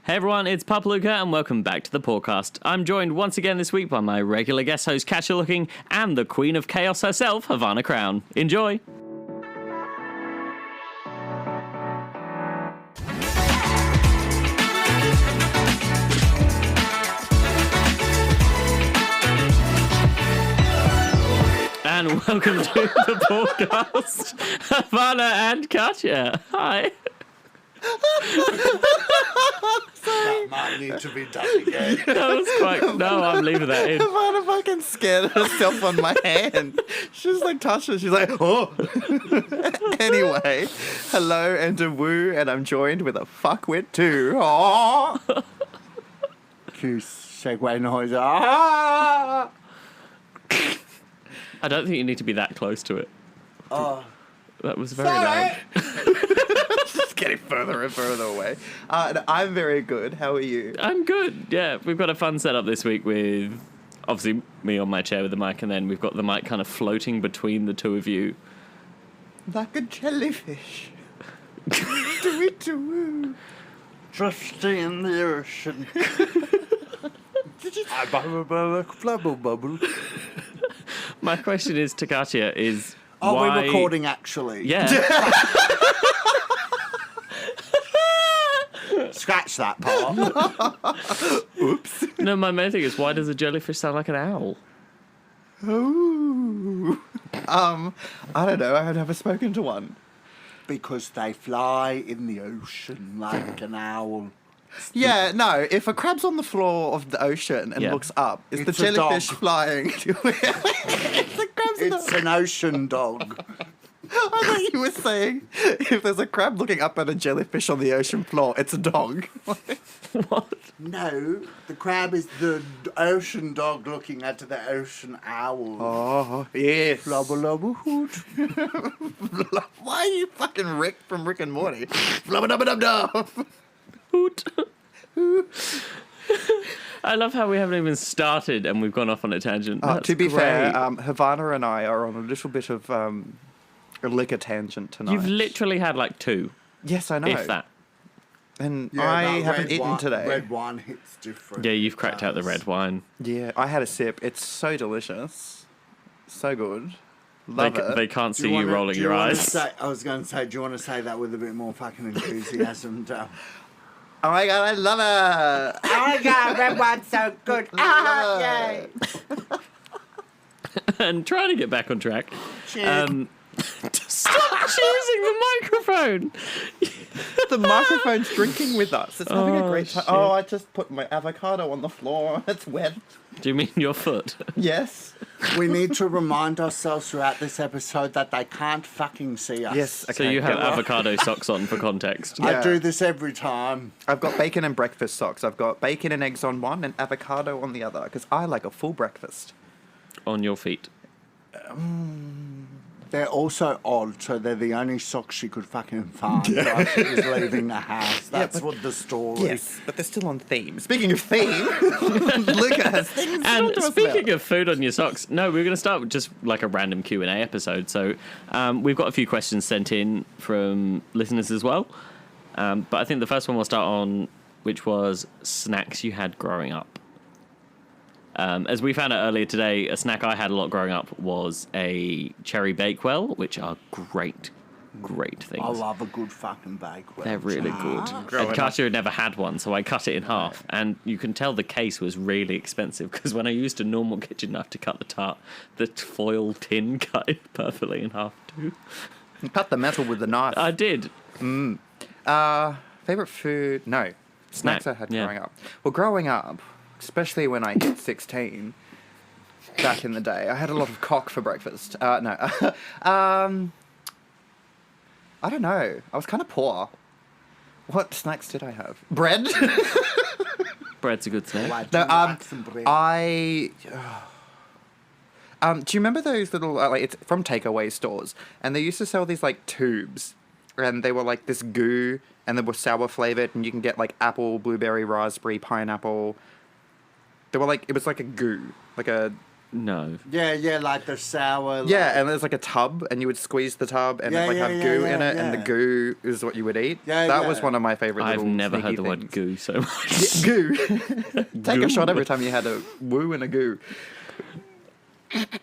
Hey everyone, it's Pup Luca and welcome back to the Paw'dcast. I'm joined once again this week by my regular guest host Katya Lou-king and the Queen of Chaos herself, HOvanna Crown. Enjoy! And welcome to the Paw'dcast, HOvanna and Katya. Hi. That might need to be done again. That was quite... No, I'm leaving that in. HOvanna fucking scared herself on my hand. She just like touched it. She's like, oh. Anyway, hello and a woo, and I'm joined with a fuckwit too. Oh. Cue segue noise. Ah! I don't think you need to be that close to it. Oh. That was very loud. Just getting further and further away. I'm very good. How are you? I'm good, yeah. We've got a fun setup this week with, obviously, me on my chair with the mic, and then we've got the mic kind of floating between the two of you. Like a jellyfish. Do-wee-do-woo. Drifting in the ocean. I bubble bubble. My question is to Katya is, Are why... we recording actually? Yeah. Scratch that part. Oops. No, my main thing is, why does a jellyfish sound like an owl? Ooh. I don't know. I've never spoken to one. Because they fly in the ocean like an owl. Yeah, no. If a crab's on the floor of the ocean and Yeah. looks up, is the It's a jellyfish dog. flying? It's the crab's in It's the... an ocean dog. I thought you were saying if there's a crab looking up at a jellyfish on the ocean floor, it's a dog. What? No, the crab is the ocean dog looking at the ocean owl. Oh, yes. Blubber lubber hoot. Why are you fucking Rick from Rick and Morty? Flubba-dubba-dub-dub. Hoot. I love how we haven't even started and we've gone off on a tangent. That's To be fair, great. HOvanna and I are on a little bit of a liquor tangent tonight. You've literally had like two, Yes, I know. if that. And Yeah, I that haven't red eaten wine, today. Red wine hits different. Yeah, you've cracked out the red wine. Yeah, I had a sip. It's so delicious. So good. Love it. They can't Do see you wanna- rolling do your wanna eyes. Say, I was going to say, do you want to say that with a bit more fucking enthusiasm? Oh my god, I love it. Oh my god, red wine's so good. Ah, yay. And trying to get back on track. Cheers. Stop choosing the microphone. The microphone's drinking with us. It's having a great time. shit. Oh, I just put my avocado on the floor. It's wet. Do you mean your foot? Yes. We need to remind ourselves throughout this episode that they can't fucking see us. Yes. So you have go on. avocado socks on for context. Yeah. I do this every time. I've got bacon and breakfast socks. I've got bacon and eggs on one and avocado on the other because I like a full breakfast. On your feet. They're also odd, so they're the only socks she could fucking find while she was leaving the house. That's but- what the story. Yes, but they're still on theme. Speaking of theme, Luca has things to And talk to us speaking about. of food on your socks, no, we're going to start with just like a random Q&A episode. So we've got a few questions sent in from listeners as well. But I think the first one we'll start on, which was snacks you had growing up. As we found out earlier today, a snack I had a lot growing up was a cherry bakewell, which are great things. I love a good fucking bakewell. They're really good. Growing And Katya had never had one, so I cut it in half. And you can tell the case was really expensive because when I used a normal kitchen knife to cut the tart, the foil tin cut it perfectly in half too. Cut the metal with the knife. I did. Favorite food? No. Snacks I had yeah. growing up. Well, growing up, especially when I hit 16, back in the day, I had a lot of cock for breakfast. No. I don't know. I was kind of poor. What snacks did I have? Bread? Bread's a good snack. Like, No, like some bread. Do you remember those little, like, it's from takeaway stores, and they used to sell these, like, tubes, and they were, like, this goo, and they were sour flavored, and you can get, like, apple, blueberry, raspberry, pineapple. They were, like, it was like a goo, like a No. Yeah, like the sour. Like, Yeah, and there's like a tub, and you would squeeze the tub, and it have goo in it, and the goo is what you would eat. That was one of my favorite. I've little never heard sneaky the word things. goo so much. Yeah, goo. Take Goo. a shot every time you had a woo and a goo.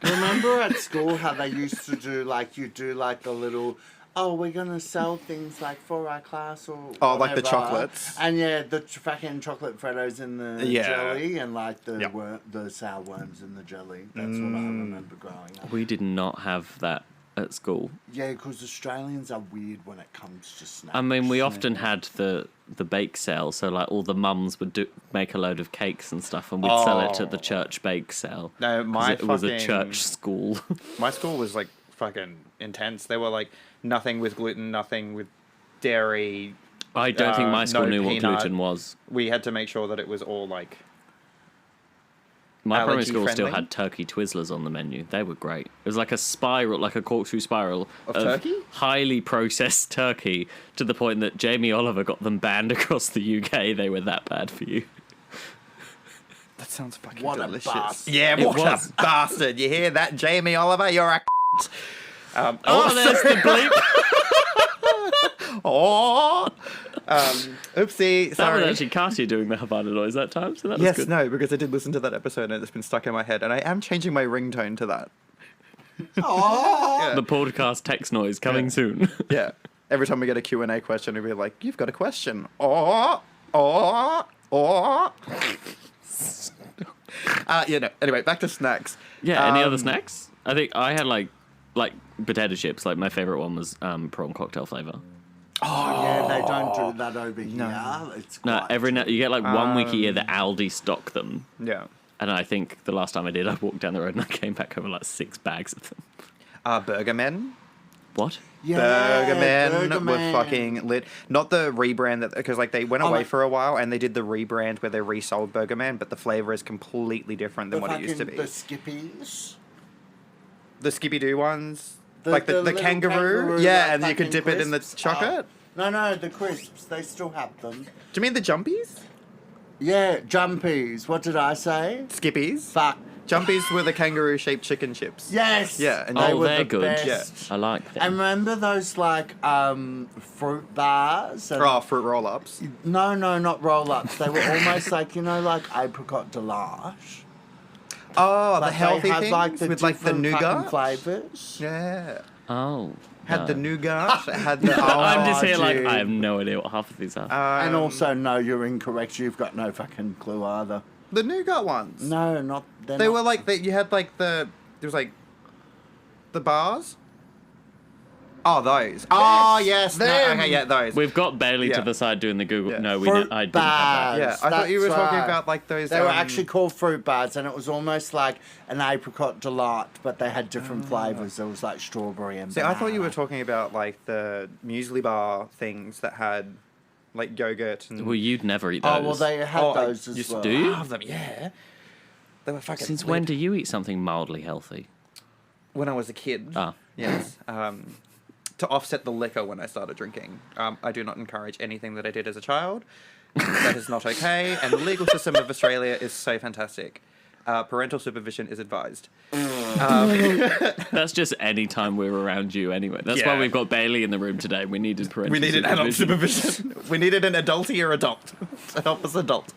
Remember at school how they used to do like you do like the little. Oh, we're gonna sell things like for our class or like the whatever. chocolates. And yeah, the fucking chocolate Freddos in the jelly and like the the sour worms in the jelly. That's what I remember growing up. We did not have that at school. Yeah, because Australians are weird when it comes to snacks. I mean, we often had the bake sale, so like all the mums would make a load of cakes and stuff, and we'd sell it at the church bake sale. No, 'Cause it was a church school. My school was like fucking intense. They were like nothing with gluten, nothing with dairy. I don't think my school no knew what peanut. gluten was. We had to make sure that it was all like. My primary school allergy still friendly? had turkey Twizzlers on the menu. They were great. It was like a spiral, like a corkscrew spiral Of turkey? highly processed turkey, to the point that Jamie Oliver got them banned across the UK. They were that bad for you. That sounds fucking What a delicious. bastard. Yeah, It what was. a bastard! You hear that, Jamie Oliver? You're a. Oh, there's the bleep. Oopsie. That Sorry. was actually Katya doing the HOvanna noise that time, so that was Yes, good. no, because I did listen to that episode and it's been stuck in my head, and I am changing my ringtone to that. The Paw'dcast text noise coming soon. Yeah. Every time we get a Q&A question, it'll be like, "You've got a question." Anyway, back to snacks. Yeah, any other snacks? I think I had like potato chips. Like my favorite one was prawn cocktail flavor. Yeah, they don't do that over here. It's No, quite you get like 1 week a year that Aldi stock them. Yeah. And I think the last time I did, I walked down the road and I came back home with like 6 bags of them. Burger Men. What? Burger Men were Man. fucking lit. Not the rebrand because like they went away for a while and they did the rebrand where they resold Burger Man, but the flavor is completely different than what it used to be. The Skippies. The Skippy Doo ones, The like the little kangaroo. Yeah, like and you could fucking dip it in the crisps. chocolate. No, the crisps. They still have them. Do you mean the Jumpies? Yeah, Jumpies. What did I say? Skippies. Fuck. Jumpies were the kangaroo-shaped chicken chips. Yes. Yeah, and they Oh, were they're the good. best. I like them. And remember those like fruit bars? And Fruit roll-ups. No, not roll-ups. They were almost like like apricot delash. Oh, But the healthy they have, things like, the with like the different fucking nougat. flavors. Yeah. Oh. Had the no. nougat. Had the. I'm just here like, dude. I have no idea what half of these are. And also, no, you're incorrect. You've got no fucking clue either. the nougat ones. No, not. They were like you had like there was like the bars. Oh, those. Oh, yes. No, them. okay, yeah, those. We've got Bailey to Yeah. the side doing the Google. Yeah. No, Fruit I didn't have that. Yeah, I thought you were That's talking right. about like those. They were actually called fruit bars, and it was almost like an apricot delight, but they had different flavors. There was like strawberry and. See, I thought you were banana. talking about like the muesli bar things that had like yogurt and. Well, you'd never eat those. Oh well, they had Oh, I those as used to well. do you? Have them, yeah. They were fucking. Since lit. when do you eat something mildly healthy? When I was a kid. Ah. Yes. To offset the liquor when I started drinking. I do not encourage anything that I did as a child. That is not okay. And the legal system of Australia is so fantastic. Parental supervision is advised. That's just any time we're around you anyway. That's why Yeah. we've got Bailey in the room today. We needed parental We needed adult supervision. We needed an adultier adult to help us adult.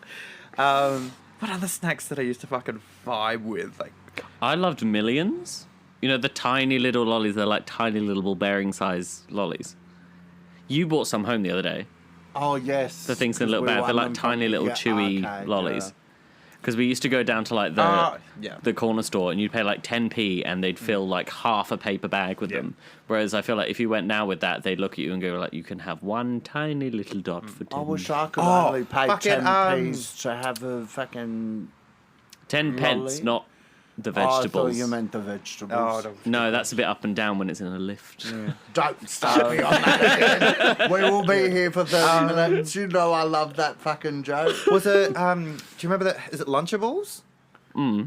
What other snacks that I used to fucking vibe with? Like, I loved Millions. You know, the tiny little lollies. They're like tiny little ball bearing size lollies. You bought some home the other day. Oh yes. The things in a 'cause little we bag. They're won like them tiny from- little yeah, chewy arcade, lollies. yeah. Because we used to go down to like yeah. the corner store and you'd pay like 10p and they'd fill like half a paper bag with Yeah. them. Whereas I feel like if you went now with that, they'd look at you and go like, you can have one tiny little dot for 10. I wish I could Oh, only pay fucking, 10p's to have a fucking. 10 pence, lolly. not the Oh, I thought vegetables. you meant the vegetables. No, that's a bit up and down when it's in a lift. Don't start me on that again. We will be here for 30 minutes. You know I love that fucking joke. Was it, do you remember that? Is it Lunchables?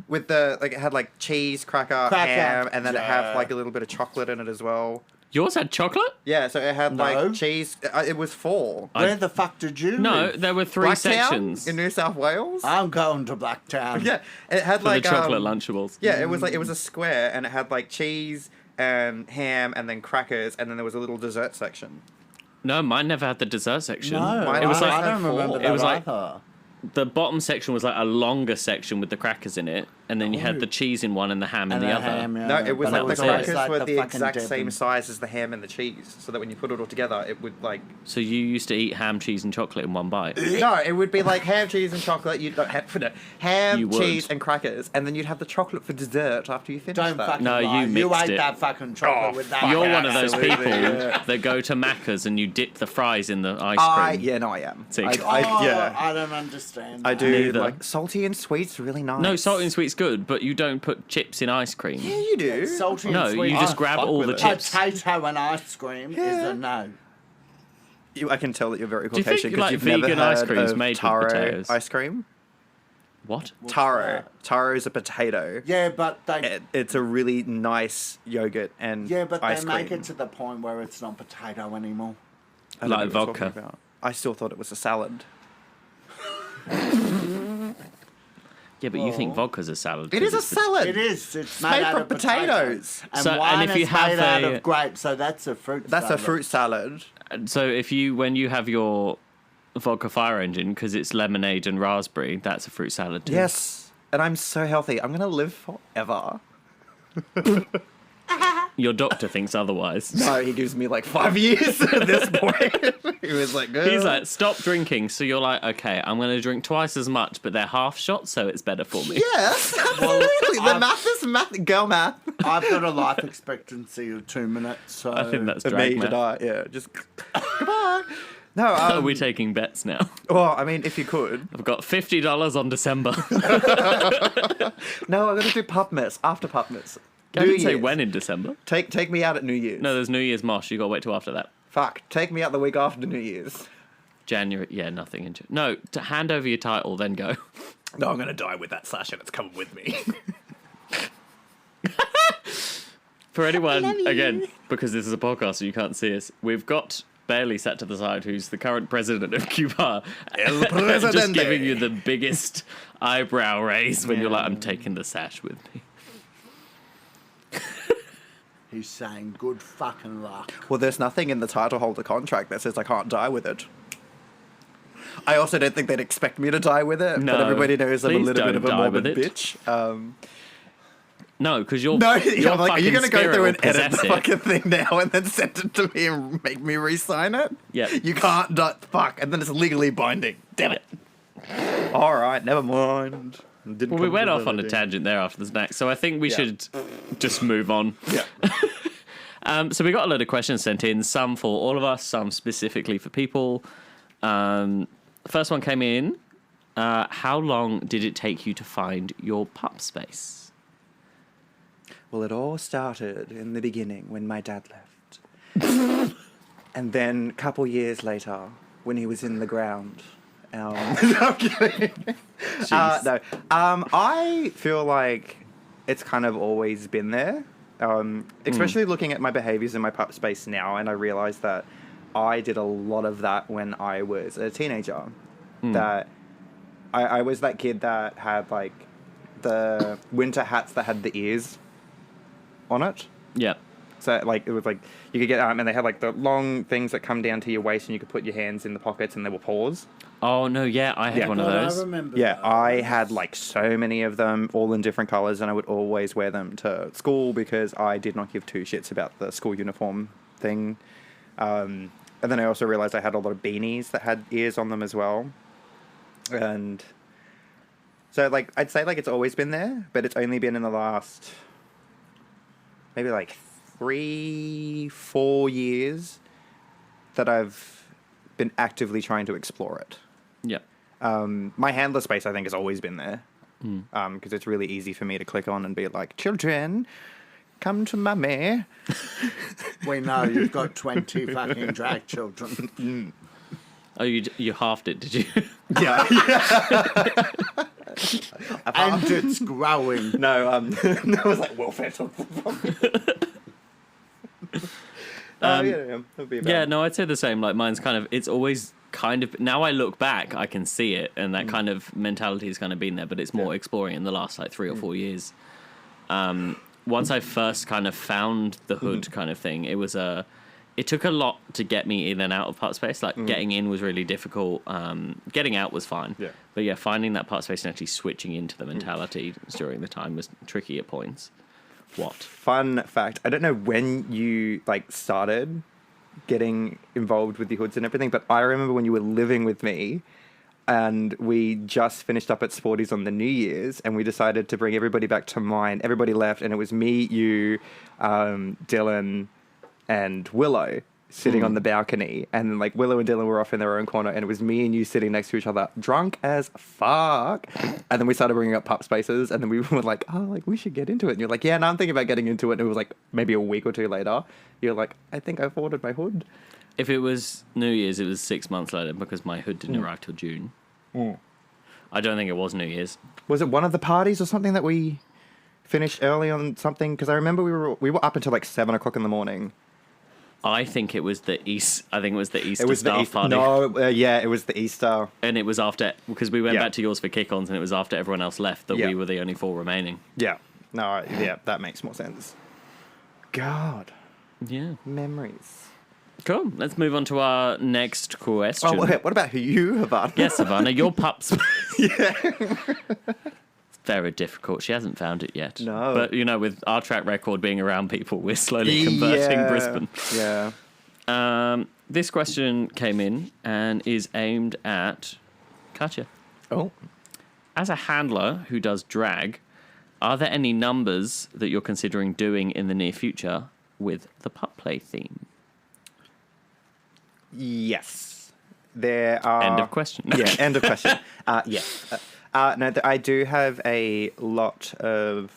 With the, like, it had like cheese, cracker, Cracker. ham, and then it had Yeah. like a little bit of chocolate in it as well. Yours had chocolate? Yeah, so it had No. like cheese. It was 4. Where the fuck did you No, live? there were 3 Blacktown sections in New South Wales. I'm going to Blacktown. Yeah, it had for like the chocolate Lunchables. Yeah, it was a square, and it had like cheese and ham, and then crackers, and then there was a little dessert section. No, mine never had the dessert section. No, Mine it was like- I don't four. remember It that was like- either. The bottom section was like a longer section with the crackers in it, and then you had the cheese in one and the ham in the other. ham, yeah. No, it was But like the always crackers like were the fucking exact Devon. same size as the ham and the cheese, so that when you put it all together, it would like. So you used to eat ham, cheese, and chocolate in one bite. No, it would be like ham, cheese, and chocolate. You'd ham, You would. cheese, and crackers, and then you'd have the chocolate for dessert after you finished Don't that. fucking No, lie. you You mixed ate it. that fucking chocolate with that. You're one of those Absolutely, people yeah. that go to Macca's and you dip the fries in the ice cream. Yeah, no, I am. See. I don't understand. I do Neither. like salty and sweet's really nice. No, salty and sweet's good, but you don't put chips in ice cream. Yeah, you do. Salty No, and sweet. you just I grab fuck all with the it. chips. Potato and ice cream is Yeah. a no. I can tell that you're very you think, Caucasian because like, you've never vegan ice heard cream is of made with taro potatoes? ice cream. What? Taro. that? Taro's a potato. Yeah, but they. It's a really nice yogurt and Yeah, but ice they make cream. it to the point where it's not potato anymore. I don't know Like what you're talking vodka. about. I still thought it was a salad. Yeah, but you think Well, vodka's a salad. It 'cause is a it's salad. It is. It's made made out from of potatoes. potatoes. And So- and wine if you is have made out a- of grapes, so that's a fruit That's a salad. fruit salad. So if you, when you have your vodka fire engine, because it's lemonade and raspberry, that's a fruit salad too. Yes. And I'm so healthy. I'm going to live forever. Your doctor thinks otherwise. No, he gives me like 5 years at this point. He was like, He's like, stop drinking. So you're like, okay, I'm going to drink twice as much, but they're half shots, so it's better for me. yes, absolutely. The math is math. Girl math. I've got a life expectancy of 2 minutes, so I think that's For drag me to math. die. Yeah, just goodbye. No, Are we taking bets now? well, I mean, if you could. I've got $50 on December. No, I'm going to do Pupmas after Pupmas. I didn't say when in December. Take me out at New Year's. No, there's New Year's Mosh. You got to wait till after that. Fuck, take me out the week after New Year's. January. Yeah, nothing in No, to hand over your title, then go. No, I'm going to die with that sash and it's coming with me. For anyone, again, because this is a podcast so you can't see us, we've got Bailey sat to the side, who's the current president of Cuba, El just Presidente. giving you the biggest eyebrow raise when you're like, I'm taking the sash with me. he's saying good fucking luck. Well, there's nothing in the title holder contract that says I can't die with it. I also don't think they'd expect me to die with it, No, but everybody knows I'm a please little bit don't of a die morbid with it. bitch. No, because you're. No, your I'm like, are you fucking going to go spirit through will and edit the possess it. fucking thing now and then send it to me and make me re-sign it? Yeah. You can't die. Fuck. And then it's legally binding. Damn it. All right, never mind. Didn't Well, we come went to off on a anything. tangent there after the snack, so I think we Yeah. should just move on. Yeah. So we got a load of questions sent in, some for all of us, some specifically for people. The first one came in. How long did it take you to find your pup space? Well, it all started in the beginning when my dad left. And then a couple years later, when he was in the ground. No, I'm kidding. Jeez. No. I feel like it's kind of always been there. Especially looking at my behaviors in my pup space now, and I realize that I did a lot of that when I was a teenager. That I was that kid that had like the winter hats that had the ears on it. Yeah. So like it was like you could get and they had like the long things that come down to your waist, and you could put your hands in the pockets, and they were paws. Oh, no, yeah, I had Yeah. one of God, those. I remember Yeah, those. I had like so many of them, all in different colors, and I would always wear them to school because I did not give two shits about the school uniform thing. And then I also realized I had a lot of beanies that had ears on them as well. And so like I'd say like it's always been there, but it's only been in the last maybe like 3-4 years that I've been actively trying to explore it. Yeah. My handler space, I think, has always been there. Because it's really easy for me to click on and be like, children, come to mummy. We know you've got 20 fucking drag children. Oh, you halved it, did you? Yeah. And it's growing. No, I was like, welfare. That'd be about. Yeah, no, I'd say the same. Like mine's kind of, it's always kind of, now I look back, I can see it, and that kind of mentality has kind of been there, but it's more exploring in the last like 3 or 4 years. Once I first kind of found the hood kind of thing, it took a lot to get me in and out of part space. Like getting in was really difficult. Getting out was fine. Yeah. But yeah, finding that part space and actually switching into the mentality during the time was tricky at points. What? Fun fact, I don't know when you like started getting involved with the hoods and everything, but I remember when you were living with me and we just finished up at Sporty's on the New Year's and we decided to bring everybody back to mine. Everybody left and it was me, you, Dylan and Willow sitting on the balcony, and like Willow and Dylan were off in their own corner, and it was me and you sitting next to each other, drunk as fuck. And then we started bringing up pup spaces, and then we were like, oh, like we should get into it. And you're like, yeah, no, I'm thinking about getting into it. And it was like maybe a week or 2 later, you're like, I think I've ordered my hood. If it was New Year's, it was 6 months later because my hood didn't arrive till June. I don't think it was New Year's. Was it one of the parties or something that we finished early on something? Because I remember we were up until like 7 o'clock in the morning. I think it was the Easter staff party. No, yeah, it was the Easter. And it was after, because we went back to yours for kick-ons, and it was after everyone else left that we were the only 4 remaining. Yeah. No, yeah, that makes more sense. God. Yeah. Memories. Cool. Let's move on to our next question. Oh, what about you, HOvanna? Yes, HOvanna, your pups. Yeah. Very difficult. She hasn't found it yet. No. But, you know, with our track record being around people, we're slowly converting Brisbane. Yeah. This question came in and is aimed at Katya. Oh. As a handler who does drag, are there any numbers that you're considering doing in the near future with the pup play theme? Yes. There are... End of question. Yeah, end of question. Yes. No, I do have a lot of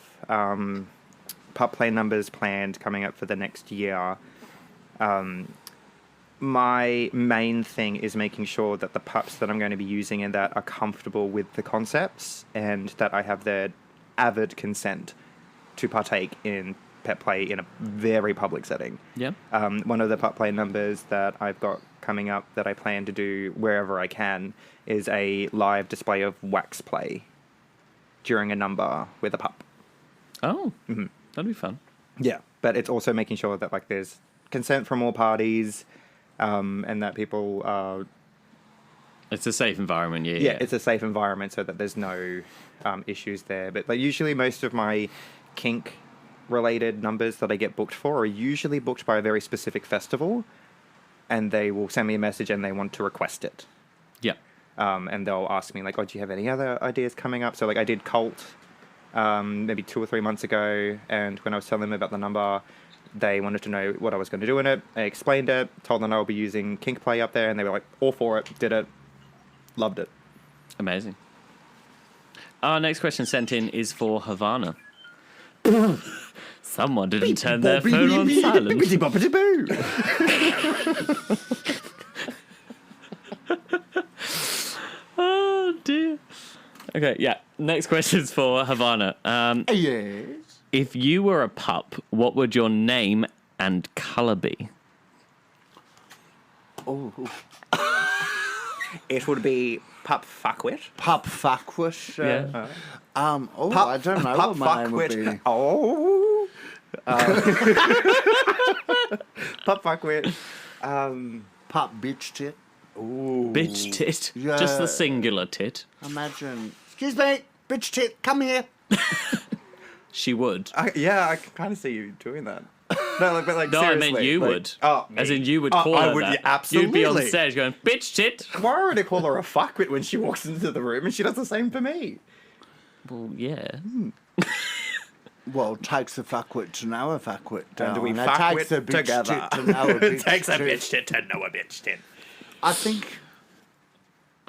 pup play numbers planned coming up for the next year. My main thing is making sure that the pups that I'm going to be using in that are comfortable with the concepts and that I have their avid consent to partake in pet play in a very public setting. Yeah. One of the pup play numbers that I've got coming up that I plan to do wherever I can is a live display of wax play during a number with a pup. Oh, that'd be fun. Yeah, but it's also making sure that like there's consent from all parties, and that people are... It's a safe environment, yeah. It's a safe environment so that there's no issues there. But like usually most of my kink-related numbers that I get booked for are usually booked by a very specific festival, and they will send me a message and they want to request it. Yeah. And they'll ask me, like, oh, do you have any other ideas coming up? So, like, I did Cult maybe 2 or 3 months ago, and when I was telling them about the number, they wanted to know what I was going to do in it. I explained it, told them I would be using kink play up there, and they were like, all for it, did it, loved it. Amazing. Our next question sent in is for HOvanna. Someone didn't turn their phone on silent. Oh, dear. Okay, yeah. Next question's for HOvanna. Yes. If you were a pup, what would your name and colour be? Oh. It would be Pup Fuckwit. Pup Fuckwit. Yeah. I don't know what my name would be. Oh. Pup Fuckwit. Pup Bitch Tit. Ooh. Bitch tit. Yeah. Just the singular tit. Imagine. Excuse me, Bitch Tit, come here. She would. I can kind of see you doing that. No, but like No, seriously, I meant you like, would. Oh, as me. in you would call I her would, that. yeah, absolutely. You'd be on stage going, bitch tit. Why would I call her a fuckwit when she walks into the room and she does the same for me? Well, yeah. Well, it takes a fuckwit to know a fuckwit. And we it fuckwit takes a bitch together. tit to know a bitch It takes a tit. bitch tit to know a bitch tit. I think...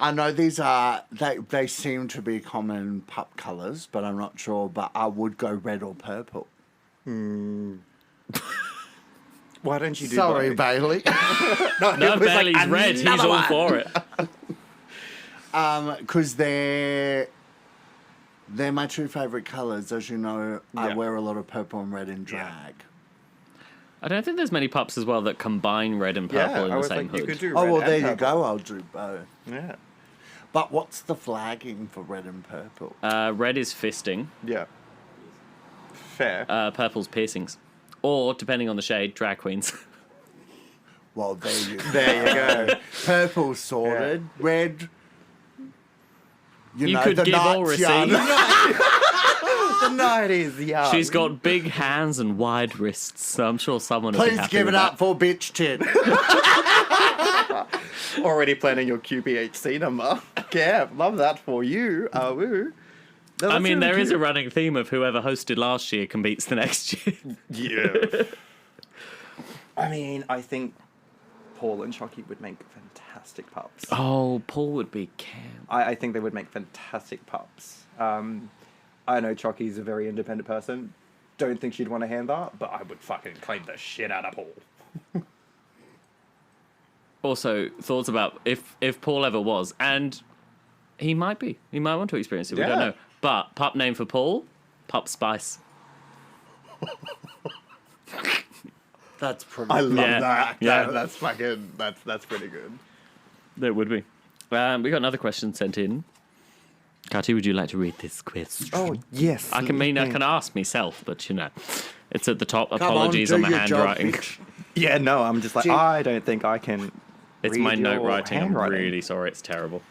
I know these are... They seem to be common pup colours, but I'm not sure. But I would go red or purple. Why don't you do Sorry, both? Bailey. No, Bailey's red. He's all one. for it. Because they're my two favourite colours. As you know, I Yeah. wear a lot of purple and red in drag. I don't think there's many pups as well that combine red and purple in I the was same like, hood. you could do Oh, red well, and there you purple. go. I'll do both. Yeah. But what's the flagging for red and purple? Red is fisting. Yeah. Fair. Purple's piercings. Or, depending on the shade, drag queens. Well, there you go. There you go. Purple sorted. Red. You know, could the give or night's receive. young. The night is young. She's got big hands and wide wrists, so I'm sure someone would be Please happy give with it up that. for bitch tit. already planning your QBHC number. Yeah, love that for you. Woo. No, I that's mean, really there is a cute. running theme of whoever hosted last year competes the next year. Yeah. I mean, I think Paul and Shocky would make fantastic pups. Oh, Paul would be camp. I think they would make fantastic pups. I know Chocky's a very independent person. Don't think she'd want a handler, but I would fucking claim the shit out of Paul. Also, thoughts about if Paul ever was, and he might be. He might want to experience it. We don't Yeah. know. But pup name for Paul, Pup Spice. That's pretty I love Yeah. that. Yeah. That's fucking, that's pretty good. There would be. We got another question sent in. Katya, would you like to read this question? Oh, yes. I can ask myself, but you know, it's at the top. Come Apologies do on my your job, handwriting. bitch. Yeah, no, I'm just like, Gee. I don't think I can It's read my your note writing. I'm handwriting. really sorry. It's terrible.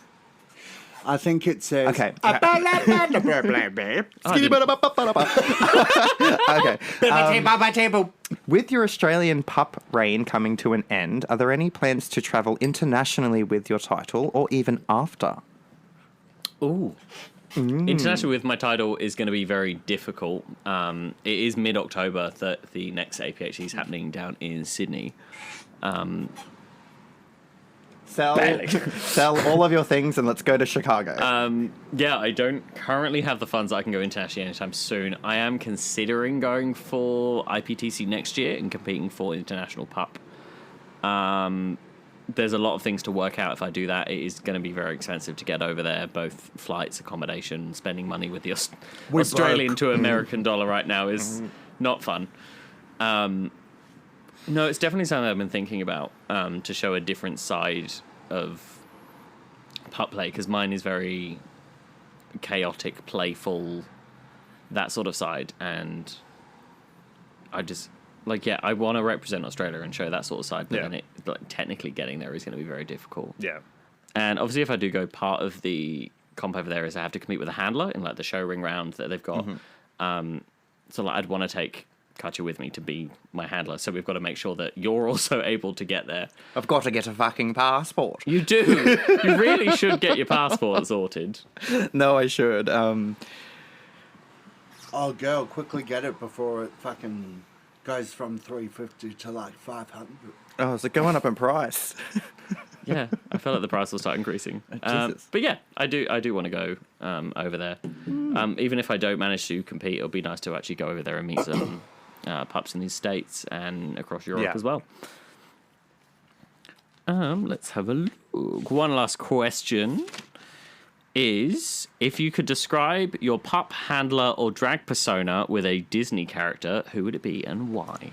I think it says. Okay. Okay. With your Australian pup reign coming to an end, are there any plans to travel internationally with your title or even after? Ooh. International with my title is going to be very difficult. It is mid-October that the next APHE is happening down in Sydney. Sell all of your things and let's go to Chicago. Yeah, I don't currently have the funds that I can go internationally anytime soon. I am considering going for IPTC next year and competing for International Pup. There's a lot of things to work out if I do that. It is going to be very expensive to get over there. Both flights, accommodation, spending money with the Australian to American dollar right now is not fun. No, it's definitely something I've been thinking about to show a different side of pup play, because mine is very chaotic, playful, that sort of side. And I just... I want to represent Australia and show that sort of side, but then technically getting there is going to be very difficult. Yeah. And obviously, if I do go, part of the comp over there is I have to compete with a handler in the show ring round that they've got. So I'd want to take Katya with me to be my handler. So we've got to make sure that you're also able to get there. I've got to get a fucking passport. You do. You really should get your passport sorted. No, I should. Oh, girl, quickly get it before it fucking goes from 350 to like 500. Oh, is it going up in price? Yeah, I felt like the price will start increasing. Jesus. But yeah, I do want to go over there. Even if I don't manage to compete, it'll be nice to actually go over there and meet some pups in these states and across Europe as well. Let's have a look. One last question is, if you could describe your pup, handler, or drag persona with a Disney character, who would it be and why?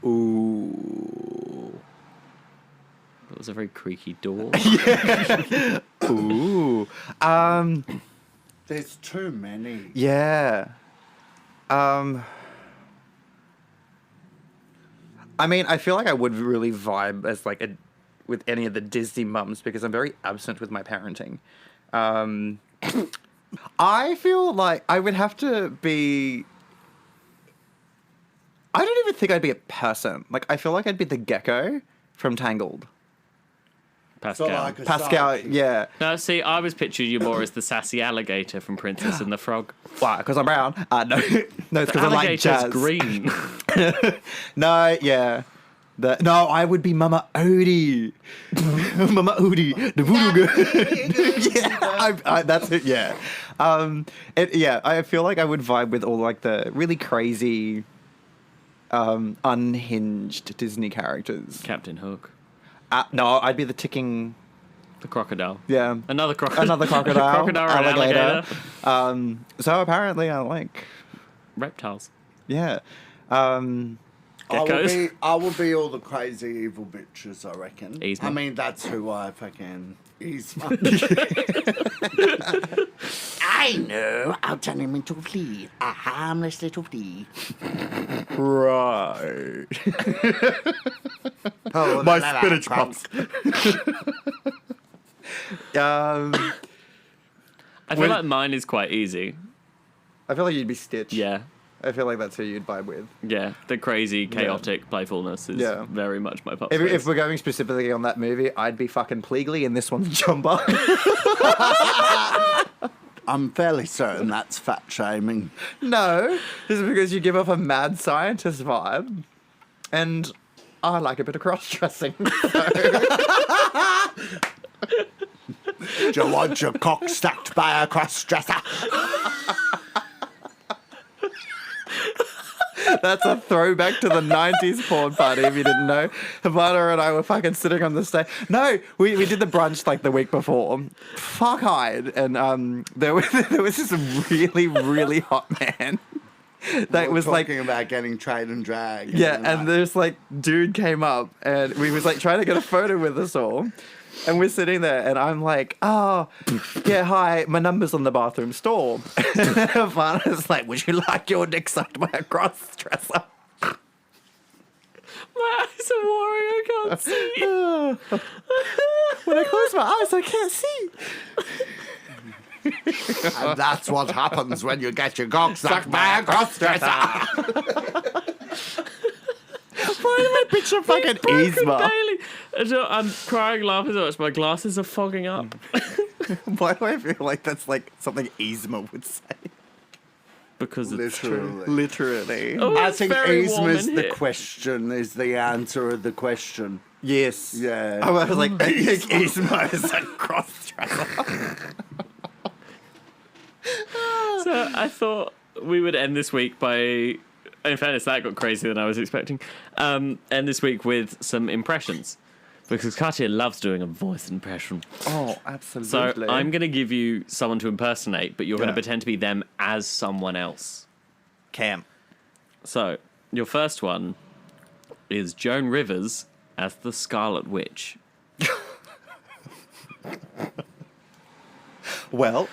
Ooh. That was a very creaky door. Ooh. There's too many. Yeah. I mean, I feel like I would really vibe as with any of the Disney mums because I'm very absent with my parenting. I feel like I would have to be... I don't even think I'd be a person. I feel like I'd be the gecko from Tangled. Pascal. So like a Pascal, sidekick. yeah. No, see, I was picturing you more as the sassy alligator from Princess and the Frog. Why? Because I'm brown? No. No, it's because I like Alligator's jazz. green. No, yeah. No, I would be Mama Odie. Mama Odie, the voodoo girl. Yeah, that's it, yeah. I feel like I would vibe with all the really crazy, unhinged Disney characters. Captain Hook. No, I'd be the ticking... The crocodile. Yeah. Another crocodile. Another crocodile. Crocodile and alligator. So apparently I like... Reptiles. Yeah. Geckos? I will be all the crazy evil bitches, I reckon. Yzma. I mean, that's who I fucking... Yzma. I know. I'll turn him into a flea. A harmless little flea. Right. Oh, My spinach pops. I feel like mine is quite easy. I feel like you'd be Stitch. Yeah. I feel like that's who you'd vibe with. Yeah. The crazy, chaotic playfulness is very much my pop. If we're going specifically on that movie, I'd be fucking Pleagley, and this one's Jumba. I'm fairly certain that's fat shaming. No, this is because you give off a mad scientist vibe, and I like a bit of cross-dressing. Do you want your cock stacked by a cross-dresser? That's a throwback to the 90s porn party, if you didn't know. HOvanna and I were fucking sitting on the stage. No, we did the brunch like the week before. Fuck-eyed. And there was this really, really hot man. That was like talking about getting trade and drag. Yeah, and this like dude came up and we was like trying to get a photo with us all. And we're sitting there and I'm like, oh, yeah, hi, my number's on the bathroom stall. And HOvanna's like, would you like your dick sucked by a cross-dresser? My eyes are watering, I can't see. When I close my eyes, I can't see. And that's what happens when you get your cock sucked by a cross-dresser. Why do I picture fucking Yzma? I'm crying laughing so much, my glasses are fogging up. Why do I feel like that's like something Yzma would say? Because it's true. Literally. Oh, I it's think very warm Yzma's in the here. question, is the answer of the question. Yes. Yeah. I was like, I think Yzma is a cross-dresser. So I thought we would end this week by... In fairness, that got crazier than I was expecting. End this week with some impressions. Because Katya loves doing a voice impression. Oh, So absolutely. I'm going to give you someone to impersonate, but you're going to pretend to be them as someone else. Cam. So, your first one is Joan Rivers as the Scarlet Witch. Well...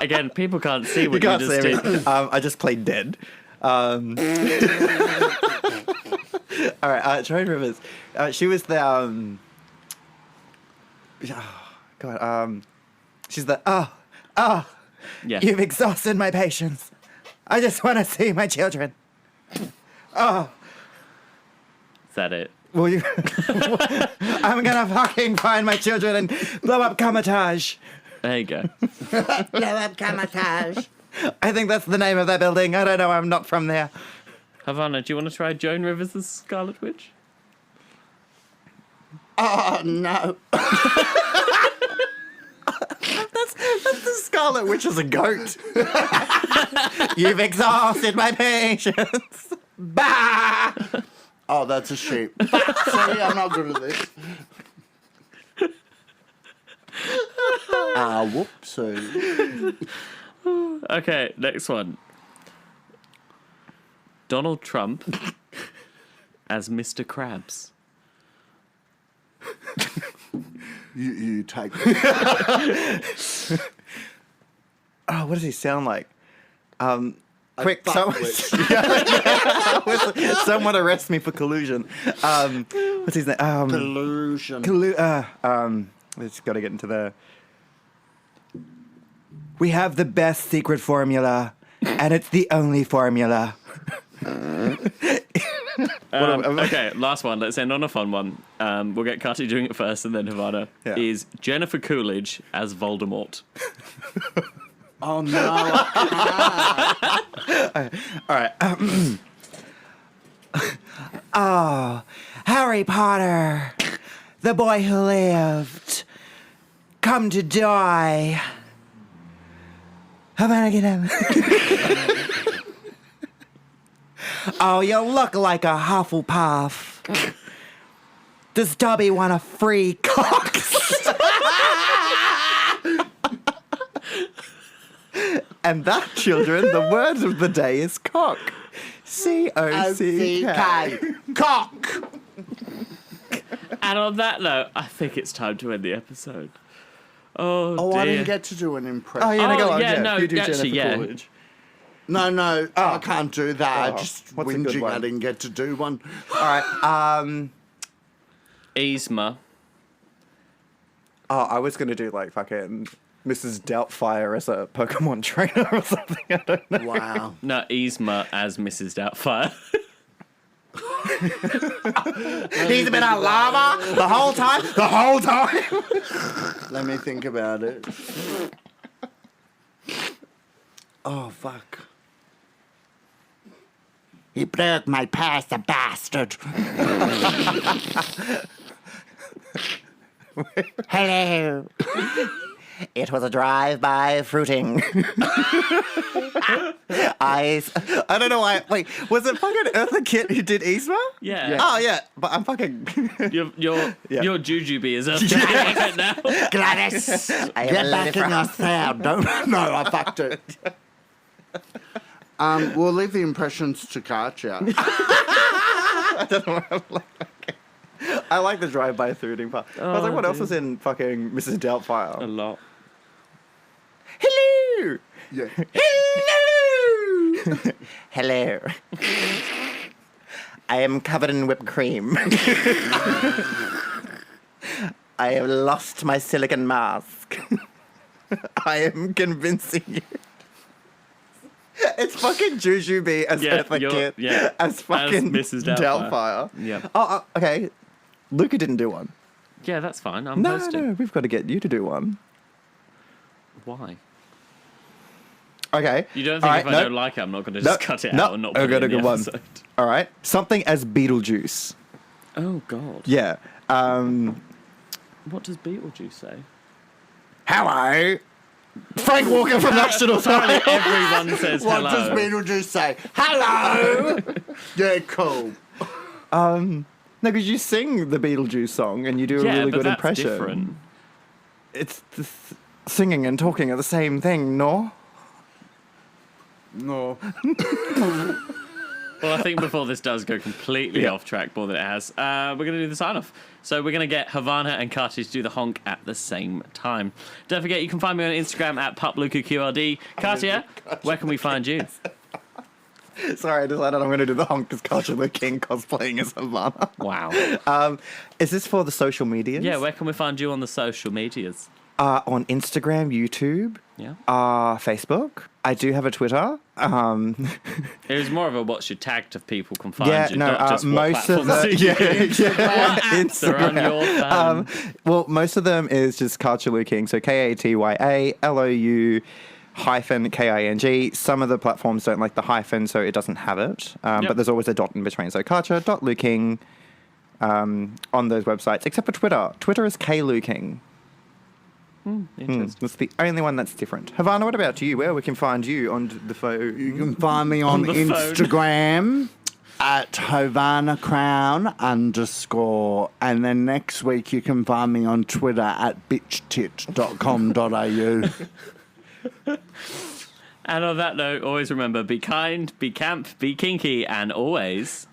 Again, people can't see what You can't you say just did. me. I just played dead. All right, Joan Rivers. She was the she's the Yeah. You've exhausted my patience. I just want to see my children. Is that it? Will you? I'm gonna fucking find my children and blow up Kamatage. There you go. Blow up Kamatage. I think that's the name of that building. I don't know. I'm not from there. HOvanna, do you want to try Joan Rivers as Scarlet Witch? Oh, no. That's the Scarlet Witch is a goat. You've exhausted my patience. Bah! Oh, that's a sheep. Sorry, I'm not good at this. Whoopsie. Okay, next one. Donald Trump as Mr. Krabs. You take Oh, what does he sound like? Quick, butt someone, witch. someone arrest me for collusion. What's his name? Delusion. Let's got to get into the... We have the best secret formula, and it's the only formula. Okay, last one. Let's end on a fun one. We'll get Katya doing it first, and then HOvanna. Yeah. Is Jennifer Coolidge as Voldemort? Oh, no. All right. Oh, Harry Potter, the boy who lived, come to die. HOvanna, get him. Oh, you look like a Hufflepuff. Does Dobby want a free cock? And that, children, the word of the day is cock. C-O-C-K. Cock. And on that note, I think it's time to end the episode. Oh, Oh, dear. I didn't get to do an impression. Oh, yeah, go on. yeah, no, You do actually, Jennifer yeah. Coolidge. No, I can't do that. Oh, I just what's a good whinging one? I didn't get to do one. All right. Yzma. Oh, I was going to do like fucking Mrs. Doubtfire as a Pokemon trainer or something. I don't know. Wow. No, Yzma as Mrs. Doubtfire. He's been a llama the whole time. The whole time. Let me think about it. Oh, fuck. He broke my pass, the bastard. Hello. It was a drive-by fruiting. I don't know why. Wait, was it fucking Eartha Kitt who did Yzma? Yeah. Oh yeah, but I'm fucking. Your Yeah. Jujubee is up right now. Gladys, I get am back in your cell. Don't. No, I fucked it. We'll leave the impressions to Katya. I don't know. I like the drive-by fruiting part. I was like, what else dude. was in fucking Mrs. A Doubtfire? lot. Hello. Yeah. Hello. Hello. I am covered in whipped cream. I have lost my silicon mask. I am convincing you. It's fucking Jujubee as Eartha Kitt. Yeah. As fucking Mrs. Doubtfire. Doubtfire. Yeah. Oh, okay. Luca didn't do one. Yeah, that's fine. I'm No, hosting. no, we've got to get you to do one. Why? Okay. You don't All think right, if I no. don't like it, I'm not going to just cut it No, out and not I put got it a in the good one. episode? All right. Something as Beetlejuice. Oh, God. Yeah. What does Beetlejuice say? Hello. Frank Walker from National Time. Everyone says What hello. does Beetlejuice say? Hello. Yeah, cool. No, because you sing the Beetlejuice song and you do a yeah, really but good that's impression. different. It's singing and talking are the same thing, no? No. Well, I think before this does go completely off track more than it has, we're going to do the sign-off. So we're going to get HOvanna and Katya to do the honk at the same time. Don't forget, you can find me on Instagram at Pup Luca QRD. Katya, where can we find you? Sorry, I decided I'm going to do the honk as Katya Lou-king cosplaying as HOvanna. Wow. Is this for the social medias? Yeah, where can we find you on the social medias? On Instagram, YouTube, Yeah. Facebook. I do have a Twitter. It was more of a what's your tag to people can find Yeah, you, no, not just what most of platforms the you use. yeah, What apps are on your phone? well, most of them is just Katya Lou-king, so KATYALOU-KING. Some of the platforms don't like the hyphen, so it doesn't have it. But there's always a dot in between. So Katya.Lou-king on those websites, except for Twitter. Twitter is K-Lou-king. Interesting. That's the only one that's different. HOvanna, what about you? Where we can find you on the phone? You can find me on the phone. Instagram at HOvanna Crown _ and then next week you can find me on Twitter at bitchtit.com.au. And on that note, always remember, be kind, be camp, be kinky, and always...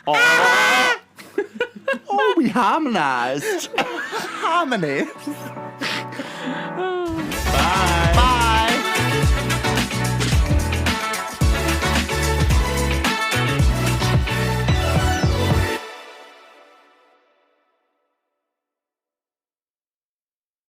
Oh, we harmonised. Harmony.